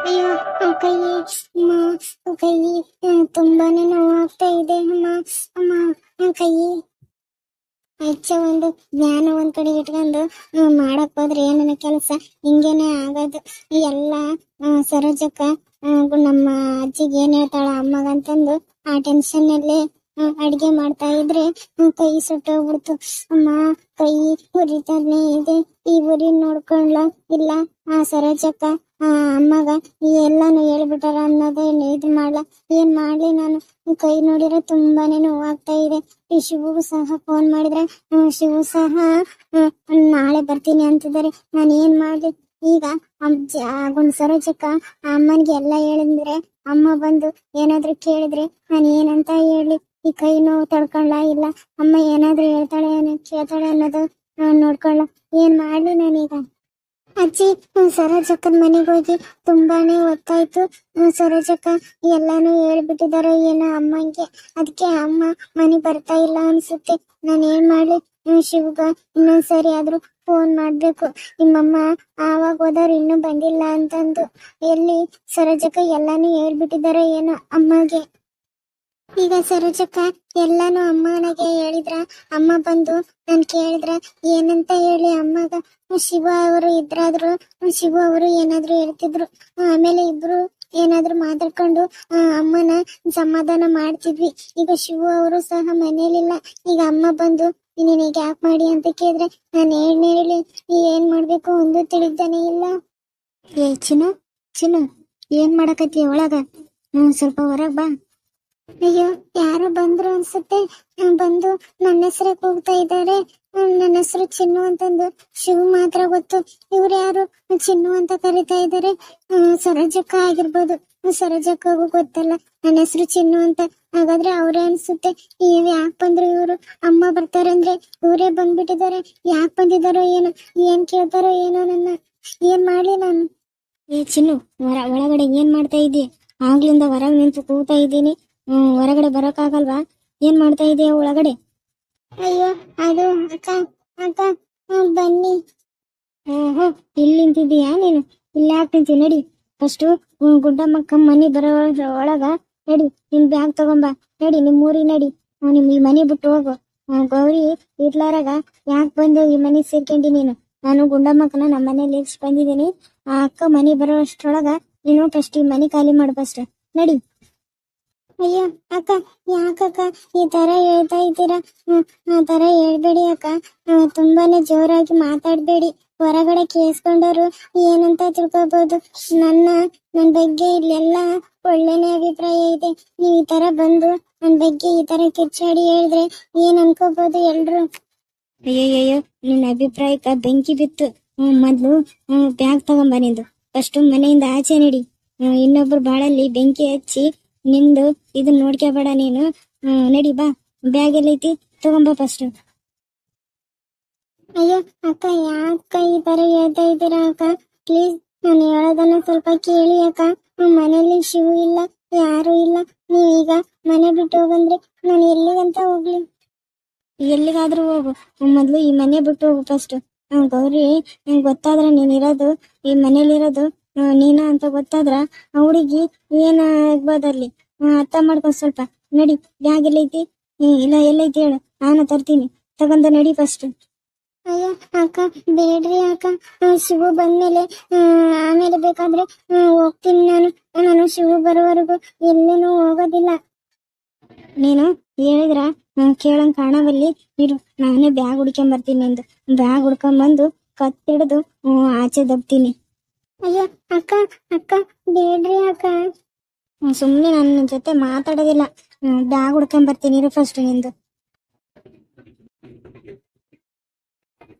ಅಯ್ಯೋ ಕೈ ಕೈ ತುಂಬಾನೇ ನೋವಾಗ್ತಾ ಇದೆ ಅಮ್ಮ. ಅಮ್ಮ ಕೈ ಹೆಚ್ಚ ಒಂದು ಜ್ಞಾನ ಒಂದ್ ಕಡೆ ಇಟ್ಕೊಂಡು ಮಾಡಕ್ ಹೋದ್ರೆ ನನ್ನ ಕೆಲಸ ಹಿಂಗೇನೆ ಆಗೋದು. ಎಲ್ಲ ಸರೋಜಕ್ಕ ನಮ್ಮ ಅಜ್ಜಿಗೆ ಏನ್ ಹೇಳ್ತಾಳ ಅಮ್ಮಗಂತಂದು ಆ ಟೆನ್ಷನ್ ಅಲ್ಲಿ ಅಡ್ಗೆ ಮಾಡ್ತಾ ಇದ್ರೆ ಕೈ ಸುಟ್ಟೋಗ್ಬಿಡ್ತು. ಅಮ್ಮ ಕೈ ಉರಿತಾನೆ ಇದೆ, ಈ ಉರಿ ನೋಡ್ಕೊಂಡ್ಲ ಇಲ್ಲ ಆ ಸರೋಜಕ್ಕ ಅಮ್ಮಗ ಎಲ್ಲಾನು ಹೇಳ್ಬಿಟ್ಟಾರ ಅನ್ನೋದೇ ಇದು ಮಾಡ್ಲಾ. ಏನ್ ಮಾಡ್ಲಿ ನಾನು? ಕೈ ನೋಡಿದ್ರೆ ತುಂಬಾನೇ ನೋವಾಗ್ತಾ ಇದೆ. ಈ ಶಿವಗೂ ಸಹ ಫೋನ್ ಮಾಡಿದ್ರೆ ಶಿವು ಸಹ ನಾಳೆ ಬರ್ತೀನಿ ಅಂತಿದ್ದಾರೆ. ನಾನು ಏನ್ ಮಾಡ್ಲಿ ಈಗ? ಗುಂಡ್ ಸರೋಜಕ್ಕ ಅಮ್ಮನಿಗೆ ಎಲ್ಲ ಹೇಳಿದ್ರೆ ಅಮ್ಮ ಬಂದು ಏನಾದ್ರು ಕೇಳಿದ್ರೆ ನಾನು ಏನಂತ ಹೇಳಿ? ಈ ಕೈ ನೋವು ತಡ್ಕೊಳ್ಳ ಇಲ್ಲ ಅಮ್ಮ ಏನಾದ್ರು ಹೇಳ್ತಾಳೆ ಕೇಳ್ತಾಳೆ ಅನ್ನೋದು ನೋಡ್ಕೊಳ್ಳ. ಏನ್ ಮಾಡ್ಲಿ ನಾನೀಗ? ಅಜ್ಜಿ ಸರೋಜಕ್ಕನ ಮನೆಗೆ ಹೋಗಿ ತುಂಬಾನೇ ಹೊತ್ತಾಯ್ತು. ಸರೋಜಕ್ಕ ಎಲ್ಲಾನು ಹೇಳ್ಬಿಟ್ಟಿದಾರೆ ಏನೋ ಅಮ್ಮಂಗೆ. ಅದಕ್ಕೆ ಅಮ್ಮ ಮನೆ ಬರ್ತಾ ಇಲ್ಲ ಅನ್ಸುತ್ತೆ. ನಾನು ಏನ್ ಮಾಡ್ಲಿ? ಶಿವಗ ಇನ್ನೊಂದ್ಸರಿ ಆದ್ರೂ ಫೋನ್ ಮಾಡ್ಬೇಕು. ನಿಮ್ಮಮ್ಮ ಆವಾಗ ಹೋದವ್ರು ಇನ್ನೂ ಬಂದಿಲ್ಲ ಅಂತಂದು. ಎಲ್ಲಿ ಸರೋಜಕ್ಕ ಎಲ್ಲಾನು ಹೇಳ್ಬಿಟ್ಟಿದಾರೆ ಏನೋ ಅಮ್ಮಗೆ. ಈಗ ಸರೋಜಕ್ಕ ಎಲ್ಲಾನು ಅಮ್ಮನಿಗೆ ಹೇಳಿದ್ರ ಅಮ್ಮ ಬಂದು ನನ್ ಕೇಳಿದ್ರ ಏನಂತ ಹೇಳಿ ಅಮ್ಮಗ? ಶಿವ ಅವರು ಇದ್ರಾದ್ರು ಶಿವ ಅವರು ಏನಾದ್ರು ಹೇಳ್ತಿದ್ರು. ಆಮೇಲೆ ಇಬ್ರು ಏನಾದ್ರು ಮಾತಾಡ್ಕೊಂಡು ಅಮ್ಮನ ಸಮಾಧಾನ ಮಾಡ್ತಿದ್ವಿ. ಈಗ ಶಿವ ಅವರು ಸಹ ಮನೇಲಿಲ್ಲ. ಈಗ ಅಮ್ಮ ಬಂದು ನಿನಗೆ ಯಾಕೆ ಮಾಡಿ ಅಂತ ಕೇಳಿದ್ರೆ ನಾನು ಹೇಳಿ ಏನ್ ಮಾಡ್ಬೇಕು ಒಂದು ತಿಳಿದಾನೆ ಇಲ್ಲ. ಏ ಚಿನ್ನು ಚಿನ್ನು, ಏನ್ ಮಾಡಕತ್ತೀಯ ಒಳಗ? ಸ್ವಲ್ಪ ಹೊರಗ್ ಬಾ. ಅಯ್ಯೋ ಯಾರು ಬಂದ್ರು ಅನ್ಸುತ್ತೆ. ಬಂದು ನನ್ನ ಹೆಸರೇ ಕೂಗ್ತಾ ಇದ್ದಾರೆ. ನನ್ನ ಹೆಸರು ಚಿನ್ನು ಅಂತಂದು. ಶಿವ್ ಮಾತ್ರ ಗೊತ್ತು. ಇವ್ರು ಯಾರು ಚಿನ್ನು ಅಂತ ಕರಿತಾ ಇದ್ದಾರೆ? ಸರೋಜಕ್ಕ ಆಗಿರ್ಬೋದು. ಸರೋಜಕ್ಕಗೂ ಗೊತ್ತಲ್ಲ ನನ್ನ ಹೆಸರು ಚಿನ್ನು ಅಂತ. ಹಾಗಾದ್ರೆ ಅವ್ರೇ ಅನ್ಸುತ್ತೆ. ಯಾಕೆ ಬಂದ್ರು ಇವ್ರು? ಅಮ್ಮ ಬರ್ತಾರೆ ಅಂದ್ರೆ ಇವರೇ ಬಂದ್ಬಿಟ್ಟಿದ್ದಾರೆ. ಯಾಕೆ ಬಂದಿದಾರೋ ಏನೋ, ಏನ್ ಕೇಳ್ತಾರೋ ಏನೋ ನನ್ನ. ಏನ್ ಮಾಡ್ಲಿ ನಾನು? ಏ ಚಿನ್ನು, ಒಳಗಡೆ ಏನ್ ಮಾಡ್ತಾ ಇದ್ದೀಯ? ಆಗ್ಲಿಂದ ಹೊರಗೆ ನಿಂತು ಕೂಗ್ತಾ ಇದ್ದೀನಿ. ಹೊರಗಡೆ ಬರೋಕ್ಕಾಗಲ್ವಾ? ಏನ್ ಮಾಡ್ತಾ ಇದೀಯ ಒಳಗಡೆ? ಅಯ್ಯೋ ಅದು ಅಕ್ಕ ಅಕ್ಕ ಬನ್ನಿ. ಓಹೋ, ಇಲ್ಲಿ ನಿಂತಿದ್ದೀಯಾ ನೀನು? ಇಲ್ಲಿ ಯಾಕೆ ನಿಂತಿ? ನಡಿ ಫಸ್ಟು ಗುಡ್ಡಮ್ಮಕ್ಕ ಮನೆ ಬರೋ ಒಳಗ ನಡಿ. ನಿನ್ ಬ್ಯಾಗ್ ತಗೊಂಬ. ನಡಿ ನಿಮ್ ಊರಿಗೆ ನಡಿ. ನಿಮ್ ಈ ಮನೆ ಬಿಟ್ಟು ಹೋಗು. ಗೌರಿ ಇರ್ಲಾರಾಗ ಯಾಕೆ ಬಂದು ಈ ಮನೆ ಸೇರ್ಕೊಂಡಿ ನೀನು? ನಾನು ಗುಂಡಮ್ಮಕ್ಕನ ನಮ್ಮ ಮನೇಲಿ ಬಂದಿದ್ದೀನಿ. ಆ ಅಕ್ಕ ಮನೆ ಬರೋ ಅಷ್ಟ್ರೊಳಗ ನೀನು ಫಸ್ಟ್ ಈ ಮನೆ ಖಾಲಿ ಮಾಡು ಫಸ್ಟ್. ನಡಿ. ಅಯ್ಯೋ ಅಕ್ಕ, ಯಾಕಕ್ಕ ಈ ತರ ಹೇಳ್ತಾ ಇದ್ದೀರಾ? ಆ ತರ ಹೇಳ್ಬೇಡಿ ಅಕ್ಕ. ತುಂಬಾನೇ ಜೋರಾಗಿ ಮಾತಾಡ್ಬೇಡಿ. ಹೊರಗಡೆ ಕೇಳಿಸ್ಕೊಂಡರು ಏನಂತ ತಿಳ್ಕೊಬಹುದು. ನನ್ ಬಗ್ಗೆ ಇಲ್ಲೆಲ್ಲ ಒಳ್ಳೆನೆ ಅಭಿಪ್ರಾಯ ಇದೆ. ನೀವ್ ಈ ತರ ಬಂದು ನನ್ ಬಗ್ಗೆ ಈ ತರ ಕಿರ್ಚಾಡಿ ಹೇಳಿದ್ರೆ ಏನ್ ಅನ್ಕೋಬಹುದು ಎಲ್ರು? ಅಯ್ಯಯ್ಯೋ, ನಿನ್ನ ಅಭಿಪ್ರಾಯಕ್ಕ ಬೆಂಕಿ ಬಿತ್ತು. ಮೊದ್ಲು ಬ್ಯಾಗ್ ತಗೊಂಬ ನಿಂದು. ಫಸ್ಟ್ ಮನೆಯಿಂದ ಆಚೆ ನಡಿ. ಇನ್ನೊಬ್ರು ಬಾಳಲ್ಲಿ ಬೆಂಕಿ ಹಚ್ಚಿ ನಿಂದು ಇದನ್ನ ನೋಡ್ಕೋಬೇಡ ನೀನು. ನಡಿ ಬಾ. ಬ್ಯಾಗ್ ಎಲ್ಲೈತಿ ತಗೊಂಬ ಫಸ್ಟ್. ಅಯ್ಯೋ ಅಕ್ಕ, ಯಾಕ ಈ ತರ ಹೇಳ್ತಾ ಇದ್ದೀರಾ ಅಕ್ಕ? ಪ್ಲೀಸ್ ನಾನು ಹೇಳೋದನ್ನ ಸ್ವಲ್ಪ ಕೇಳಿ ಅಕ್ಕ. ಮನೇಲಿ ಶಿವು ಇಲ್ಲ, ಯಾರು ಇಲ್ಲ. ನೀವೀಗ ಮನೆ ಬಿಟ್ಟು ಹೋಗಂದ್ರೆ ನಾನು ಎಲ್ಲಿಗಂತ ಹೋಗ್ಲಿ? ಎಲ್ಲಿಗಾದ್ರೂ ಹೋಗು. ಮೊದ್ಲು ಈ ಮನೆ ಬಿಟ್ಟು ಹೋಗು ಫಸ್ಟ್. ಗೌರಿ ಗೊತ್ತಾದ್ರ ನೀನಿರೋದು ಈ ಮನೇಲಿರೋದು ನೀನ ಅಂತ ಗೊತ್ತಾದ್ರ ಆ ಹುಡುಗಿ ಏನ ಆಗ್ಬೋದಲ್ಲಿ. ಅರ್ಥ ಮಾಡ್ಕೊ ಸ್ವಲ್ಪ. ನಡಿ. ಬ್ಯಾಗ್ ಎಲ್ಲೈತಿ? ಇಲ್ಲ ಎಲ್ಲೈತಿ ಹೇಳು, ನಾನು ತರ್ತೀನಿ. ತಗೊಂಡ ನಡಿ ಫಸ್ಟ್. ಅಯ್ಯೋ ಅಕ್ಕ ಬೇಡ್ರಿ ಅಕ್ಕ. ಶಿವು ಬಂದ್ಮೇಲೆ ಆಮೇಲೆ ಬೇಕಾದ್ರೆ ಹೋಗ್ತೀನಿ ನಾನು ಶಿವು ಬರೋವರೆಗೂ ಎಲ್ಲೇನೂ ಹೋಗೋದಿಲ್ಲ. ನೀನು ಹೇಳಿದ್ರ ಕೇಳಂಗ್ ಕಾಣವಲ್ಲಿ ಇರು. ನಾನೇ ಬ್ಯಾಗ್ ಹುಡ್ಕೊಂಡ್ ಬರ್ತೀನಿ. ನಿಂದು ಬ್ಯಾಗ್ ಹುಡ್ಕೊಂಡ್ ಬಂದು ಕತ್ತಿಡ್ದು ಆಚೆ ದಬ್ತೀನಿ. ಅಯ್ಯೋ ಅಕ್ಕ ಅಕ್ಕ ಬೇಡ್ರಿ ಅಕ್ಕ. ಸುಮ್ನೆ ನನ್ನ ಜೊತೆ ಮಾತಾಡೋದಿಲ್ಲ. ಬ್ಯಾಗ್ ಹುಡ್ಕೊಂಡ್ ಬರ್ತೀನಿ ಇರು ಫಸ್ಟ್ ನಿಂದು.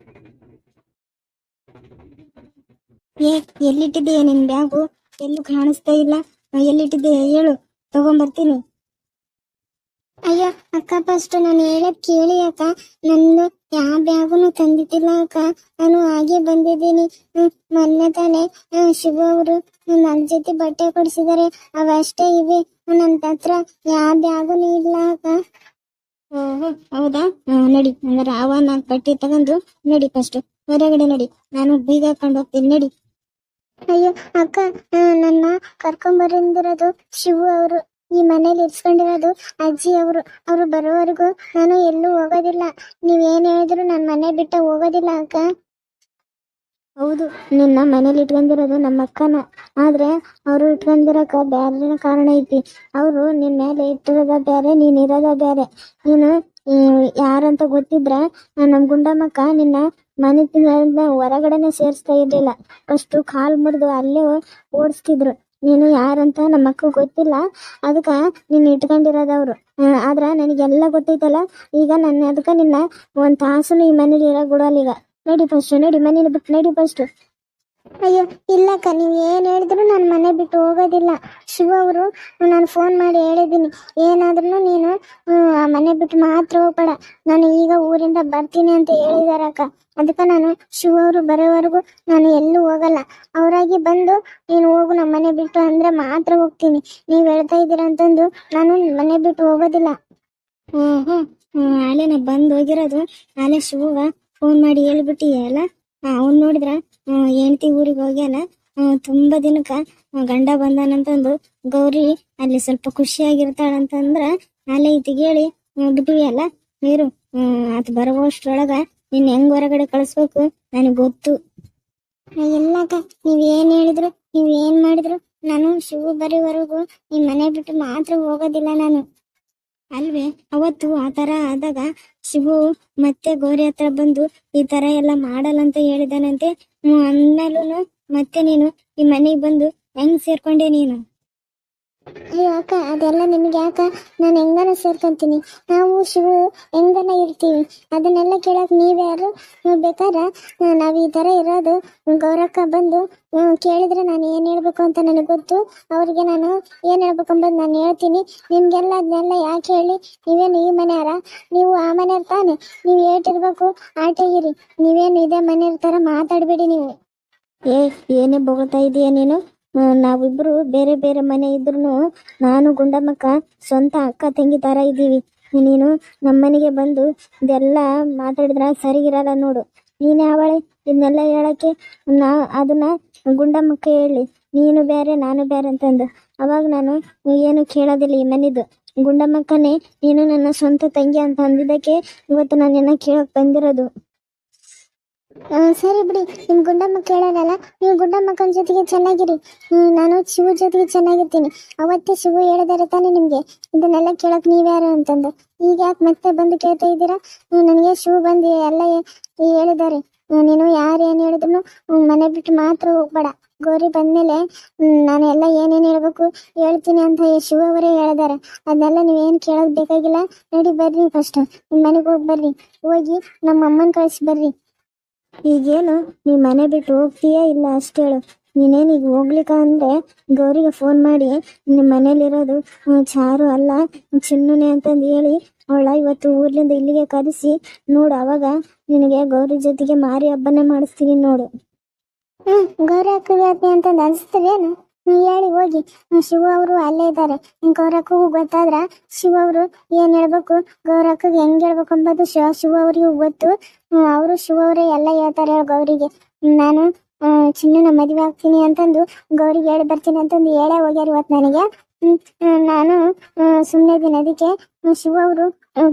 ಎಲ್ಲಿಟ್ಟಿದ್ದೀಯ ನಿನ್ ಬ್ಯಾಗು? ಎಲ್ಲೂ ಕಾಣಿಸ್ತಾ ಇಲ್ಲ. ಎಲ್ಲಿಟ್ಟಿದ್ದೀಯ ಹೇಳು, ತಗೊಂಬರ್ತೀನಿ. ಅಯ್ಯೋ ಅಕ್ಕ, ಫಸ್ಟ್ ನಾನು ಹೇಳದ್ ಕೇಳಿ ಅಕ್ಕ. ನಂದು ಯಾವ ಬ್ಯಾಗುನು ತಂದಿದ್ದಿಲ್ಲ ಅಕ್ಕ. ನಾನು ಹಾಗೆ ಬಂದಿದ್ದೀನಿ. ಮೊನ್ನೆ ತಾನೆ ಶಿವ ಅವರು ನನ್ನ ಜೊತೆ ಬಟ್ಟೆ ಕೊಡಿಸಿದ್ದಾರೆ. ಅವಷ್ಟೇ ಇವೆ. ನನ್ನ ಹತ್ರ ಯಾವ ಬ್ಯಾಗುನು ಇಲ್ಲ ಅಕ್ಕ. ಓಹೋ ಹೌದಾ? ನಡಿ. ಹಂಗಾರೆ ಅವ 4 ಬಟ್ಟೆ ತಗೊಂಡು ನಡಿ ಫಸ್ಟ್ ಹೊರಗಡೆ ನಡಿ. ನಾನು ಬೀಗ ಹಾಕೊಂಡು ಹೋಗ್ತೀನಿ. ನಡಿ. ಅಯ್ಯೋ ಅಕ್ಕ, ನನ್ನ ಕರ್ಕೊಂಬರಂದಿರೋದು ಶಿವು ಅವರು. ಈ ಮನೇಲಿ ಇರ್ಸ್ಕೊಂಡಿರೋದು ಅಜ್ಜಿ ಅವರು. ಅವರು ಬರೋವರೆಗೂ ನಾನು ಎಲ್ಲೂ ಹೋಗೋದಿಲ್ಲ. ನೀವೇನ್ ಹೇಳಿದ್ರು ನಾನು ಮನೆ ಬಿಟ್ಟ ಹೋಗೋದಿಲ್ಲ ಅಕ್ಕ. ಹೌದು, ನಿನ್ನ ಮನೇಲಿ ಇಟ್ಕೊಂಡಿರೋದು ನಮ್ಮ ಅಕ್ಕನ. ಆದ್ರೆ ಅವರು ಇಟ್ಕೊಂಡಿರಕ ಬೇರೆ ಕಾರಣ ಐತಿ. ಅವರು ನಿನ್ನ ಮೇಲೆ ಇಟ್ಟಿರೋದ ಬೇರೆ, ನೀನ್ ಇರೋದ ಬೇರೆ. ನೀನು ಯಾರಂತ ಗೊತ್ತಿದ್ರೆ ನಮ್ ಗುಂಡಮ್ಮಕ್ಕ ನಿನ್ನ ಮನೆ ಹೊರಗಡೆನೆ ಸೇರಿಸ್ತಾ ಇರ್ಲಿಲ್ಲ. ಅಷ್ಟು ಕಾಲ್ ಮುರಿದು ಅಲ್ಲೇ ಓಡಿಸ್ತಿದ್ರು. ನೀನು ಯಾರಂತ ನಮ್ಮ ಅಕ್ಕ ಗೊತ್ತಿಲ್ಲ, ಅದಕ್ಕ ನೀನ್ ಇಟ್ಕೊಂಡಿರೋದವ್ರು. ಆದ್ರ ನನಗೆಲ್ಲ ಗೊತ್ತೈತಲ್ಲ. ಈಗ ನನ್ನ ಅದಕ್ಕ ನಿನ್ನ ಒಂದ್ ತಾಸುನು ಈ ಮನೇಲಿ ಇರೋ ಬಿಡಲ್ಲ. ಈಗ ನಡಿ ಫಸ್ಟ್, ನಡಿ ಮನೇಲಿ ಬಿಟ್ಟು ನಡಿ ಫಸ್ಟ್. ಅಯ್ಯೋ ಇಲ್ಲಕ್ಕ, ನೀವು ಏನು ಹೇಳಿದ್ರು ನಾನು ಮನೆ ಬಿಟ್ಟು ಹೋಗೋದಿಲ್ಲ. ಶಿವ ಅವರು, ನಾನು ಫೋನ್ ಮಾಡಿ ಹೇಳಿದ್ದೀನಿ, ಏನಾದ್ರೂ ನೀನು ಆ ಮನೆ ಬಿಟ್ಟು ಮಾತ್ರ ಹೋಗ್ಬೇಡ. ನಾನು ಈಗ ಊರಿಂದ ಬರ್ತೀನಿ ಅಂತ ಹೇಳಿದಾರಕ್ಕ. ಅದಕ್ಕೆ ನಾನು ಶಿವ ಅವರು ಬರೋವರೆಗೂ ನಾನು ಎಲ್ಲೂ ಹೋಗಲ್ಲ. ಅವರಾಗಿ ಬಂದು ನೀನು ಹೋಗು ನಮ್ಮ ಮನೆ ಬಿಟ್ಟು ಅಂದ್ರೆ ಮಾತ್ರ ಹೋಗ್ತೀನಿ. ನೀವು ಹೇಳ್ತಾ ಇದ್ದೀರಾ ಅಂತಂದು ನಾನು ಮನೆ ಬಿಟ್ಟು ಹೋಗೋದಿಲ್ಲ. ಅಲ್ಲೇ ನಾ ಬಂದು ಹೋಗಿರೋದು. ಅಲ್ಲೇ ಶಿವಗ ಫೋನ್ ಮಾಡಿ ಹೇಳ್ಬಿಟ್ಟಿಯಲ್ಲ. ಅವ್ನು ನೋಡಿದ್ರ ಹೆಂಡತಿ ಊರಿಗೆ ಹೋಗ್ಯಾನ. ತುಂಬಾ ದಿನಕ್ಕ ಗಂಡ ಬಂದಾನಂತಂದು ಗೌರಿ ಅಲ್ಲಿ ಸ್ವಲ್ಪ ಖುಷಿಯಾಗಿರ್ತಾಳಂತಂದ್ರ ಅಲ್ಲೇ ಇತ್ತಿಗೆ ಹೇಳಿ ಬಿಟ್ಟಿವಿ ಅಲ್ಲ. ನೀರು ಆತ ಬರುವಷ್ಟ್ರೊಳಗ ನಿನ್ನ ಹೆಂಗ್ ಹೊರಗಡೆ ಕಳಿಸ್ಬೇಕು ನನಗೆ ಗೊತ್ತು. ಎಲ್ಲಕ್ಕ, ನೀವ್ ಏನ್ ಹೇಳಿದ್ರು, ನೀವ್ ಏನ್ ಮಾಡಿದ್ರು ನಾನು ಶಿವು ಬರೋವರೆಗೂ ಈ ಮನೆ ಬಿಟ್ಟು ಮಾತ್ರ ಹೋಗೋದಿಲ್ಲ ನಾನು. ಅಲ್ವೇ, ಅವತ್ತು ಆ ತರ ಆದಾಗ ಶಿವು ಮತ್ತೆ ಗೌರಿ ಹತ್ರ ಬಂದು ಈ ತರ ಎಲ್ಲ ಮಾಡಲ್ಲ ಅಂತ ಹೇಳಿದಾನಂತೆ. ಅಂದ್ಮೇಲೂ ಮತ್ತೆ ನೀನು ಈ ಮನೆಗೆ ಬಂದು ಹೆಂಗ್ ಸೇರ್ಕೊಂಡೆ ನೀನು? ಅಯ್ಯೋ ಅಕ್ಕ, ಅದೆಲ್ಲ ನಿಮ್ಗೆ ಯಾಕ? ನಾನು ಹೆಂಗನ ಸೇರ್ಕೊಂತೀನಿ. ನಾವು ಶಿವು ಹೆಂಗನ ಇರ್ತೀವಿ. ಅದನ್ನೆಲ್ಲ ಕೇಳಕ್ ನೀವ್ಯಾರು? ಬೇಕಾದ್ರೆ ನಾವ್ ಈ ತರ ಇರೋದು ಗೌರಕ್ಕ ಬಂದು ಕೇಳಿದ್ರೆ ನಾನು ಏನ್ ಹೇಳ್ಬೇಕು ಅಂತ ನನಗೆ ಗೊತ್ತು. ಅವ್ರಿಗೆ ನಾನು ಏನ್ ಹೇಳ್ಬೇಕಂಬದ್ ನಾನು ಹೇಳ್ತೀನಿ. ನಿಮ್ಗೆಲ್ಲ ಅದನ್ನೆಲ್ಲ ಯಾಕೆ ಹೇಳಿ? ನೀವೇನು ಈ ಮನೆಯಾರ? ನೀವು ಆ ಮನೆಯವ್ರ ತಾನೆ. ನೀವು ಏಟಿರ್ಬೇಕು ಆಟಗಿರಿ. ನೀವೇನು ಇದೇ ಮನೆಯವ್ರ ತರ ಮಾತಾಡ್ಬೇಡಿ ನೀವು. ಏನೇ ಬೊಗಳ್ತಾ ಇದೀಯ ನೀನು? ನಾವಿಬ್ರು ಬೇರೆ ಬೇರೆ ಮನೆ ಇದ್ರು ನಾನು ಗುಂಡಮ್ಮಕ್ಕ ಸ್ವಂತ ಅಕ್ಕ ತಂಗಿ ತರ ಇದ್ದೀವಿ. ನೀನು ನಮ್ಮನೆಗೆ ಬಂದು ಇದೆಲ್ಲ ಮಾತಾಡಿದ್ರ ಸರಿಗಿರಲ್ಲ ನೋಡು. ನೀನೇ ಅವಳೆ ಇದನ್ನೆಲ್ಲ ಹೇಳಕ್ಕೆ. ಅದನ್ನ ಗುಂಡಮ್ಮಕ್ಕ ಹೇಳಿ, ನೀನು ಬೇರೆ ನಾನು ಬೇರೆ ಅಂತಂದು. ಅವಾಗ ನಾನು ಏನು ಕೇಳೋದಿಲ್ಲ ಈ ಮನೆದು. ಗುಂಡಮ್ಮಕ್ಕನೇ ನೀನು ನನ್ನ ಸ್ವಂತ ತಂಗಿ ಅಂತ ಅಂದಿದ್ದಕ್ಕೆ ಇವತ್ತು ನಾನು ನಿನ್ನ ಕೇಳಕ್ ಬಂದಿರೋದು. ಸರಿ ಬಿಡಿ, ನಿಮ್ ಗುಂಡಮ್ಮ ಕೇಳೋಣಲ್ಲ. ನೀವು ಗುಂಡಮ್ಮಕ್ಕನ ಜೊತೆಗೆ ಚೆನ್ನಾಗಿರಿ. ನಾನು ಶಿವು ಜೊತೆಗೆ ಚೆನ್ನಾಗಿರ್ತೀನಿ. ಅವತ್ತೇ ಶಿವು ಹೇಳಿದಾರೆ ತಾನೆ ನಿಮ್ಗೆ ಇದನ್ನೆಲ್ಲ ಕೇಳಕ್ ನೀವ್ಯಾರು ಅಂತಂದು. ಈಗ ಯಾಕೆ ಮತ್ತೆ ಬಂದು ಕೇಳ್ತಾ ಇದ್ದೀರಾ? ನನಗೆ ಶಿವು ಬಂದು ಎಲ್ಲ ಹೇಳಿದ್ದಾರೆ. ನೀನು ಯಾರು ಏನು ಹೇಳಿದ್ರು ಮನೆ ಬಿಟ್ಟು ಮಾತ್ರ ಹೋಗ್ಬೇಡ. ಗೌರಿ ಬಂದ್ಮೇಲೆ ನಾನು ಎಲ್ಲ ಏನೇನು ಹೇಳ್ಬೇಕು ಹೇಳ್ತೀನಿ ಅಂತ ಶಿವ ಅವರೇ ಹೇಳಿದಾರೆ. ಅದನ್ನೆಲ್ಲ ನೀವೇನು ಕೇಳೋದು ಬೇಕಾಗಿಲ್ಲ. ನಡಿ ಬರ್ರಿ ಫಸ್ಟ್, ನಿಮ್ಮ ಮನೆಗೆ ಹೋಗಿ ಬರ್ರಿ. ಹೋಗಿ ನಮ್ಮ ಅಮ್ಮನ ಕಳಿಸಿ ಬರ್ರಿ. ಈಗೇನು ನೀ ಮನೆ ಬಿಟ್ಟು ಹೋಗ್ತೀಯಾ ಇಲ್ಲ ಅಷ್ಟೇ ಹೇಳು. ನೀನೇನು ಈಗ ಹೋಗ್ಲಿಕ್ಕ ಅಂದ್ರೆ ಗೌರಿಗೆ ಫೋನ್ ಮಾಡಿ ನಿಮ್ಮ ಮನೇಲಿರೋದು ಚಾರು ಅಲ್ಲ ಚಿನ್ನುನೆ ಅಂತಂದು ಹೇಳಿ ಅವಳ ಇವತ್ತು ಊರ್ಲಿಂದ ಇಲ್ಲಿಗೆ ಕರೆಸಿ ನೋಡು. ಅವಾಗ ನಿನಗೆ ಗೌರಿ ಜೊತೆಗೆ ಮಾರಿ ಹಬ್ಬನೇ ಮಾಡಿಸ್ತೀನಿ ನೋಡು. ಗೌರಿ ಅಕ್ಕಗೆ ಅಂತಂದು ಅನ್ಸ್ತದೇನು? ಹೇಳಿ ಹೋಗಿ. ಶಿವ ಅವರು ಅಲ್ಲೇ ಇದ್ದಾರೆ. ಗೌರಕ್ಕಗೂ ಗೊತ್ತಾದ್ರ ಶಿವ ಅವರು ಏನ್ ಹೇಳ್ಬೇಕು, ಗೌರಕ್ಕಗೆ ಹೆಂಗ್ ಹೇಳ್ಬೇಕು ಅಂಬದು ಶಿವ ಅವ್ರಿಗೂ ಗೊತ್ತು. ಅವರು ಶಿವ ಅವರೇ ಎಲ್ಲ ಹೇಳ್ತಾರೆ ಗೌರಿಗೆ. ನಾನು ಚಿನ್ನನ ಮದುವೆ ಆಗ್ತೀನಿ ಅಂತಂದು ಗೌರಿಗೆ ಹೇಳಿ ಬರ್ತೀನಿ ಅಂತಂದು ಹೇಳೇ ಹೋಗ್ಯಾರ ಇವತ್ತು ನನಗೆ. ನಾನು ಸುಮ್ಮನೆ ಇದೀನಿ. ಅದಕ್ಕೆ ಶಿವ ಅವರು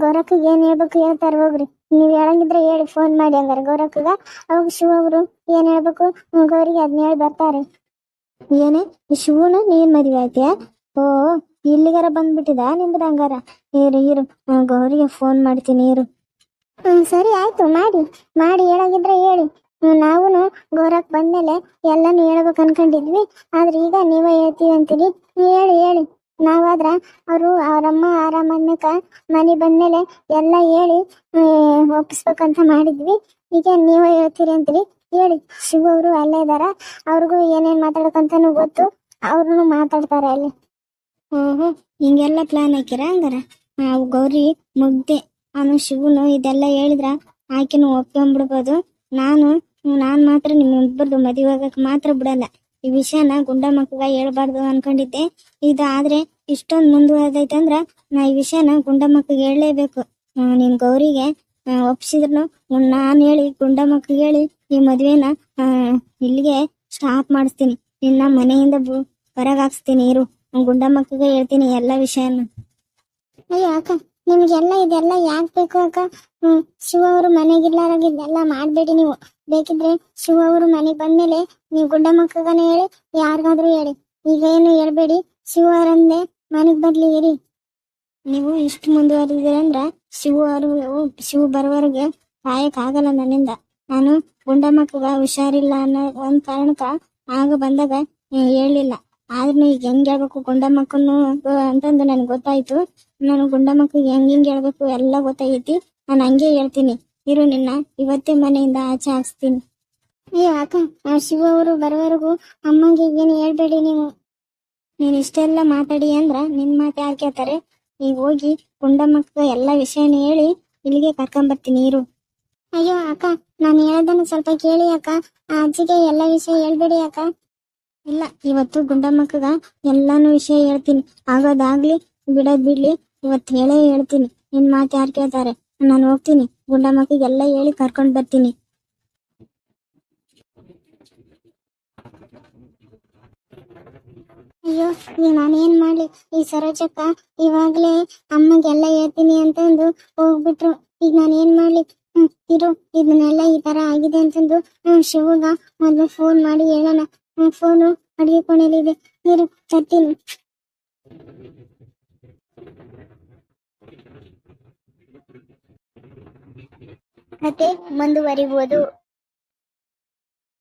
ಗೌರಕ್ಕಗೆ ಏನ್ ಹೇಳ್ಬೇಕು ಹೇಳ್ತಾರೆ ಹೋಗ್ರಿ. ನೀವ್ ಹೇಳಂಗಿದ್ರೆ ಹೇಳಿ ಫೋನ್ ಮಾಡಿ ಹಂಗಾರೆ ಗೌರಕ್ಕಗ. ಅವಾಗ ಶಿವ ಅವರು ಏನ್ ಹೇಳ್ಬೇಕು ಗೌರಿಗೆ ಅದನ್ನ ಹೇಳಿ ಬರ್ತಾರೆ. ಏನೇ ಶಿವನ ನೀನ್ ಮದುವೆ ಆಯ್ತೀಯಾ? ಓ, ಇಲ್ಲಿಗಾರ ಬಂದ್ಬಿಟ್ಟಿದ ನಿಮ್ದು ಹಂಗಾರ. ಇರು ಗೌರಿಗೆ ಫೋನ್ ಮಾಡ್ತೀನಿ ಇರು. ಸರಿ ಆಯ್ತು, ಮಾಡಿ ಹೇಳಾಗಿದ್ರೆ ಹೇಳಿ. ನಾವು ಗೌರಕ್ ಬಂದ್ಮೇಲೆ ಎಲ್ಲಾನು ಹೇಳ್ಬೇಕು ಅನ್ಕೊಂಡಿದ್ವಿ. ಆದ್ರೆ ಈಗ ನೀವೇ ಹೇಳ್ತೀವಿ ಅಂತೀರಿ. ಹೇಳಿ. ನಾವಾದ್ರ ಅವ್ರಮ್ಮ ಆರಾಮನ್ಮೇಕ ಮನೆ ಬಂದ್ಮೇಲೆ ಎಲ್ಲ ಹೇಳಿ ಒಪ್ಪಿಸ್ಬೇಕಂತ ಮಾಡಿದ್ವಿ. ಈಗ ನೀವೇ ಹೇಳ್ತೀರಿ ಅಂತೀರಿ. ಹೇಳಿ. ಶಿವ ಅವರು ಅಲ್ಲೇ ಇದಾರ. ಅವ್ರಿಗೂ ಏನೇನ್ ಮಾತಾಡ್ಕಂತಾನು ಗೊತ್ತು. ಅವ್ರು ಮಾತಾಡ್ತಾರೆ ಅಲ್ಲಿ. ಹಿಂಗೆಲ್ಲ ಪ್ಲಾನ್ ಹಾಕಿರ ಹಂಗಾರ? ಗೌರಿ ಮುಗ್ದೆ ಅವನು ಶಿವನು ಇದೆಲ್ಲ ಹೇಳಿದ್ರ ಆಕಿನೂ ಒಪ್ಕೊಂಡ್ಬಿಡ್ಬೋದು. ನಾನ್ ಮಾತ್ರ ನಿಮ್ಮಿಬ್ಬರದು ಮದುವೆ ಆಗಕ್ ಮಾತ್ರ ಬಿಡಲ್ಲ. ಈ ವಿಷಯನ ಗುಂಡಮ್ಮಕ್ಕಗ ಹೇಳ್ಬಾರ್ದು ಅನ್ಕೊಂಡಿದ್ದೆ. ಇದು ಆದ್ರೆ ಇಷ್ಟೊಂದು ಮುಂದುವರೆದೈತೆ ಅಂದ್ರ ನಾ ಈ ವಿಷಯನ ಗುಂಡಮ್ಮಕ್ಕಗೆ ಹೇಳಲೇಬೇಕು. ನಿನ್ ಗೌರಿಗೆ ಒಪ್ಸಿದ್ರು ನಾನು ಹೇಳಿ ಗುಂಡಮ್ಮಕ್ಕಗೆ ಹೇಳಿ ಈ ಮದ್ವೆನ ಇಲ್ಲಿಗೆ ಸ್ಟಾಪ್ ಮಾಡಿಸ್ತೀನಿ. ನಿನ್ನ ಮನೆಯಿಂದ ಹೊರಗಾಕ್ಸ್ತೀನಿ ಇರು. ಗುಂಡಮ್ಮಕ್ಕಗೆ ಹೇಳ್ತೀನಿ ಎಲ್ಲ ವಿಷಯನ. ಅಯ್ಯೋ ಅಕ್ಕ, ನಿಮ್ಗೆಲ್ಲ ಇದೆಲ್ಲ ಯಾಕೆ ಬೇಕು ಅಕ್ಕ? ಶಿವ ಅವರು ಮನೆಗಿಲ್ಲಾರಾಗ ಇದೆಲ್ಲ ಮಾಡ್ಬೇಡಿ ನೀವು. ಬೇಕಿದ್ರೆ ಶಿವ ಅವರು ಮನೆಗೆ ಬಂದ್ಮೇಲೆ ನೀವು ಗುಂಡಮ್ಮಕ್ಕಗನ ಹೇಳಿ, ಯಾರಿಗಾದ್ರೂ ಹೇಳಿ. ಈಗ ಏನು ಹೇಳ್ಬೇಡಿ. ಶಿವ ಅವರಂದೆ ಮನೆಗ್ ಬರ್ಲಿ ಇರಿ. ನೀವು ಇಷ್ಟು ಮುಂದುವರಿದಿರಂದ್ರ ಶಿವ ಬರೋವರೆಗೆ ಕಾಯಕ್ ಆಗಲ್ಲ ನನ್ನಿಂದ. ನಾನು ಗುಂಡಮ್ಮಕ್ಕಗ ಹುಷಾರಿಲ್ಲ ಅನ್ನೋ ಒಂದ್ ಕಾರಣಕ್ಕ ಆಗ ಬಂದಾಗ ಹೇಳಿಲ್ಲ. ಆದ್ರೂ ಈಗ ಹೆಂಗ್ ಹೇಳ್ಬೇಕು ಗುಂಡಮ್ಮಕ್ಕನ್ನು ಅಂತಂದು ನನ್ಗೆ ಗೊತ್ತಾಯ್ತು. ನಾನು ಗುಂಡಮ್ಮಕ್ಕಗೆ ಹೆಂಗ್ ಹೇಳ್ಬೇಕು ಎಲ್ಲ ಗೊತ್ತಾಗೈತಿ. ನಾನು ಹಂಗೆ ಹೇಳ್ತೀನಿ ಇರು. ನಿನ್ನ ಇವತ್ತೇ ಮನೆಯಿಂದ ಆಚೆ ಹಾಕ್ಸ್ತೀನಿ. ಅಯ್ಯೋ ಅಕ್ಕ, ಶಿವ ಅವರು ಬರೋವರೆಗೂ ಅಮ್ಮಂಗೆ ಏನು ಹೇಳ್ಬೇಡಿ ನೀವು. ನೀನ್ ಇಷ್ಟೆಲ್ಲ ಮಾತಾಡಿ ಅಂದ್ರ ನಿನ್ ಮಾತು ಯಾರು ಕೇಳ್ತಾರೆ? ಈಗ ಹೋಗಿ ಗುಂಡಮ್ಮಕ್ಕ ಎಲ್ಲ ವಿಷಯನ ಹೇಳಿ ಇಲ್ಲಿಗೆ ಕರ್ಕೊಂಬರ್ತೀನಿ ಇರು. ಅಯ್ಯೋ ಅಕ್ಕ, ನಾನು ಹೇಳೋದನ್ನ ಸ್ವಲ್ಪ ಕೇಳಿ ಅಕ್ಕ. ಆ ಅಜ್ಜಿಗೆ ಎಲ್ಲ ವಿಷಯ ಹೇಳ್ಬೇಡಿ ಅಕ್ಕ. ಇಲ್ಲ, ಇವತ್ತು ಗುಂಡಮ್ಮಕ್ಕಗ ಎಲ್ಲಾನು ವಿಷಯ ಹೇಳ್ತೀನಿ. ಆಗೋದಾಗ್ಲಿ ಬಿಡೋದ್ ಬಿಡ್ಲಿ, ಇವತ್ತು ಹೇಳೇ ಹೇಳ್ತೀನಿ. ನಿನ್ ಮಾತು ಯಾರು ಕೇಳ್ತಾರೆ? ನಾನು ಹೋಗ್ತೀನಿ, ಗುಂಡಮ್ಮಕ್ಕಿಗೆಲ್ಲ ಹೇಳಿ ಕರ್ಕೊಂಡ್ ಬರ್ತೀನಿ. ಅಯ್ಯೋ, ಈಗ ನಾನೇನ್ ಮಾಡ್ಲಿ? ಈ ಸರೋಜಕ್ಕ ಇವಾಗ್ಲೇ ಅಮ್ಮಗೆಲ್ಲ ಹೇಳ್ತೀನಿ ಅಂತಂದು ಹೋಗ್ಬಿಟ್ರು. ಈಗ ನಾನೇನ್ ಮಾಡ್ಲಿ? ಇರು, ಇದನ್ನೆಲ್ಲ ಈ ತರ ಆಗಿದೆ ಅಂತಂದು ಶಿವಗ ಮೊದ್ಲು ಫೋನ್ ಮಾಡಿ ಹೇಳೋಣ. ಫೋನು ಅಡಿಗೆ ಕೋಣೆಲಿದೆ, ಇರು ತರ್ತೀನಿ. ಮತ್ತೆ ಮುಂದುವರಿಯುವುದು.